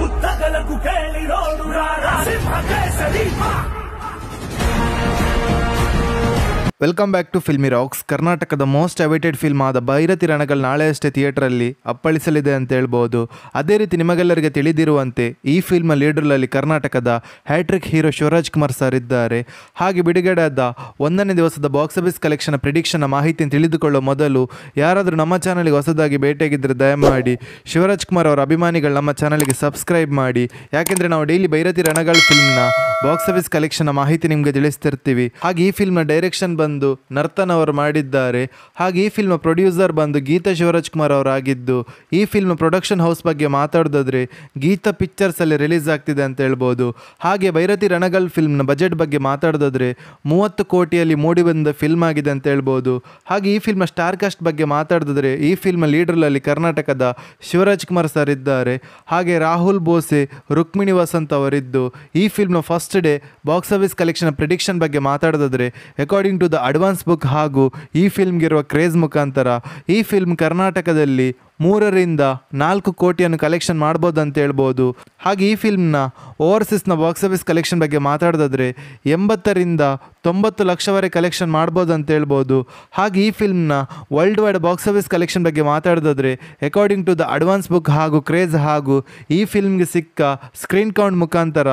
ಉತ್ತಗಲಕು ಕೇಳಿರೋಡು ಸಿಂಹ ಕೇಸರಿ. Welcome back to Filmy Rocks. ಕರ್ನಾಟಕದ ಮೋಸ್ಟ್ ಅವೈಟೆಡ್ ಫಿಲ್ಮ್ ಆದ ಭೈರತಿ ರಣಗಳು ನಾಳೆಯಷ್ಟೇ ಥಿಯೇಟರಲ್ಲಿ ಅಪ್ಪಳಿಸಲಿದೆ ಅಂತ ಹೇಳ್ಬೋದು. ಅದೇ ರೀತಿ ನಿಮಗೆಲ್ಲರಿಗೆ ತಿಳಿದಿರುವಂತೆ ಈ ಫಿಲ್ಮ್ ಲೀಡರ್ನಲ್ಲಿ ಕರ್ನಾಟಕದ hat trick hero Shivaraj Kumar sir ಇದ್ದಾರೆ. ಹಾಗೆ ಬಿಡುಗಡೆಯಾದ 1ನೇ ದಿವಸದ ಬಾಕ್ಸ್ ಆಫೀಸ್ ಕಲೆಕ್ಷನ್ ಪ್ರಿಡಿಕ್ಷನ್ ಮಾಹಿತಿಯನ್ನು ತಿಳಿದುಕೊಳ್ಳೋ ಮೊದಲು ಯಾರಾದರೂ ನಮ್ಮ ಚಾನಲ್ಗೆ ಹೊಸದಾಗಿ ಭೇಟಿಯಾಗಿದ್ದರೆ ದಯಮಾಡಿ ಶಿವರಾಜ್ ಕುಮಾರ್ ಅವರ ಅಭಿಮಾನಿಗಳು ನಮ್ಮ ಚಾನಲ್ಗೆ ಸಬ್ಸ್ಕ್ರೈಬ್ ಮಾಡಿ. ಯಾಕೆಂದರೆ ನಾವು ಡೈಲಿ ಭೈರತಿ ರಣಗಳು ಫಿಲ್ಮ್ನ ಬಾಕ್ಸ್ ಆಫೀಸ್ ಕಲೆಕ್ಷನ್ ಮಾಹಿತಿ ನಿಮಗೆ ತಿಳಿಸ್ತಿರ್ತೀವಿ. ಹಾಗೆ ಈ ಫಿಲ್ಮ್ನ ಡೈರೆಕ್ಷನ್ ಬಂದು ನರ್ತನ್ ಅವರು ಮಾಡಿದ್ದಾರೆ. ಹಾಗೆ ಈ ಫಿಲ್ಮ್ ಪ್ರೊಡ್ಯೂಸರ್ ಬಂದು ಗೀತಾ ಶಿವರಾಜ್ ಕುಮಾರ್ ಅವರಾಗಿದ್ದು, ಈ ಫಿಲ್ಮ್ ಪ್ರೊಡಕ್ಷನ್ ಹೌಸ್ ಬಗ್ಗೆ ಮಾತಾಡೋದಾದ್ರೆ ಗೀತಾ ಪಿಕ್ಚರ್ಸ್ ಅಲ್ಲಿ ರಿಲೀಸ್ ಆಗ್ತಿದೆ ಅಂತ ಹೇಳ್ಬೋದು. ಹಾಗೆ ಭೈರತಿ ರಣಗಲ್ ಫಿಲ್ಮ್ನ ಬಜೆಟ್ ಬಗ್ಗೆ ಮಾತಾಡೋದಾದ್ರೆ 30 ಕೋಟಿಯಲ್ಲಿ ಮೂಡಿ ಬಂದ ಫಿಲ್ಮ್ ಆಗಿದೆ ಅಂತ ಹೇಳ್ಬೋದು. ಹಾಗೆ ಈ ಫಿಲ್ಮ್ ಸ್ಟಾರ್ ಕಾಸ್ಟ್ ಬಗ್ಗೆ ಮಾತಾಡೋದಾದ್ರೆ ಈ ಫಿಲ್ಮ್ ಲೀಡರ್ನಲ್ಲಿ ಕರ್ನಾಟಕದ ಶಿವರಾಜ್ ಕುಮಾರ್ ಸರ್ ಇದ್ದಾರೆ. ಹಾಗೆ ರಾಹುಲ್ ಬೋಸೆ, ರುಕ್ಮಿಣಿ ವಸಂತ್ ಅವರಿದ್ದು, ಈ ಫಿಲ್ಮ್ನ first day box office collection prediction ಬಗ್ಗೆ ಮಾತಾಡೋದಾದ್ರೆ according to the advance book ಹಾಗೂ ಈ ಫಿಲ್ಮ್ಗಿರುವ ಕ್ರೇಜ್ ಮುಖಾಂತರ ಈ ಫಿಲ್ಮ್ ಕರ್ನಾಟಕದಲ್ಲಿ 3 ರಿಂದ 4 ಕೋಟಿಯನ್ನು ಕಲೆಕ್ಷನ್ ಮಾಡ್ಬೋದು ಅಂತ ಹೇಳ್ಬೋದು. ಹಾಗೆ ಈ ಫಿಲ್ಮ್ನ ಓವರ್ಸೀಸ್ನ ಬಾಕ್ಸ್ ಆಫೀಸ್ ಕಲೆಕ್ಷನ್ ಬಗ್ಗೆ ಮಾತಾಡೋದಾದ್ರೆ 80 ರಿಂದ 90 ಲಕ್ಷವರೆಗೆ ಕಲೆಕ್ಷನ್ ಮಾಡ್ಬೋದು ಅಂತ ಹೇಳ್ಬೋದು. ಹಾಗೆ ಈ ಫಿಲ್ಮ್ನ worldwide box office collection ಬಗ್ಗೆ ಮಾತಾಡೋದಾದ್ರೆ according to the advance book ಹಾಗೂ ಕ್ರೇಜ್ ಹಾಗೂ ಈ ಫಿಲ್ಮ್ಗೆ ಸಿಕ್ಕ ಸ್ಕ್ರೀನ್ ಕೌಂಟ್ ಮುಖಾಂತರ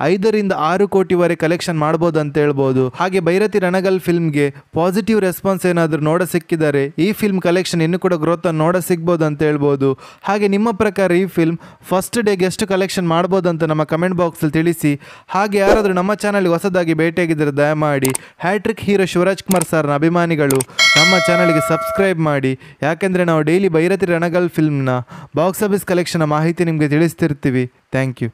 5 ರಿಂದ 6 ಕೋಟಿವರೆಗೆ ಕಲೆಕ್ಷನ್ ಮಾಡ್ಬೋದು ಅಂತ ಹೇಳ್ಬೋದು. ಹಾಗೆ ಭೈರತಿ ರಣಗಲ್ ಫಿಲ್ಮ್ಗೆ ಪಾಸಿಟಿವ್ ರೆಸ್ಪಾನ್ಸ್ ಏನಾದರೂ ನೋಡ ಸಿಕ್ಕಿದ್ದಾರೆ ಈ ಫಿಲ್ಮ್ ಕಲೆಕ್ಷನ್ ಇನ್ನೂ ಕೂಡ ಗ್ರೋತ್ ಅನ್ನು ನೋಡ ಸಿಗ್ಬೋದು ಅಂತ ಹೇಳ್ಬೋದು. ಹಾಗೆ ನಿಮ್ಮ ಪ್ರಕಾರ ಈ ಫಿಲ್ಮ್ ಫಸ್ಟ್ ಡೇಗೆ ಎಷ್ಟು ಕಲೆಕ್ಷನ್ ಮಾಡ್ಬೋದು ಅಂತ ನಮ್ಮ ಕಮೆಂಟ್ ಬಾಕ್ಸಲ್ಲಿ ತಿಳಿಸಿ. ಹಾಗೆ ಯಾರಾದರೂ ನಮ್ಮ ಚಾನಲ್ಗೆ ಹೊಸದಾಗಿ ಭೇಟಿಯಾಗಿದ್ದರೆ ದಯಮಾಡಿ ಹ್ಯಾಟ್ರಿಕ್ ಹೀರೋ ಶಿವರಾಜ್ ಕುಮಾರ್ ಸರ್ನ ಅಭಿಮಾನಿಗಳು ನಮ್ಮ ಚಾನಲ್ಗೆ ಸಬ್ಸ್ಕ್ರೈಬ್ ಮಾಡಿ. ಯಾಕೆಂದರೆ ನಾವು ಡೈಲಿ ಭೈರತಿ ರಣಗಲ್ ಫಿಲ್ಮ್ನ ಬಾಕ್ಸ್ ಆಫೀಸ್ ಕಲೆಕ್ಷನ್ ಮಾಹಿತಿ ನಿಮಗೆ ತಿಳಿಸ್ತಿರ್ತೀವಿ. Thank you.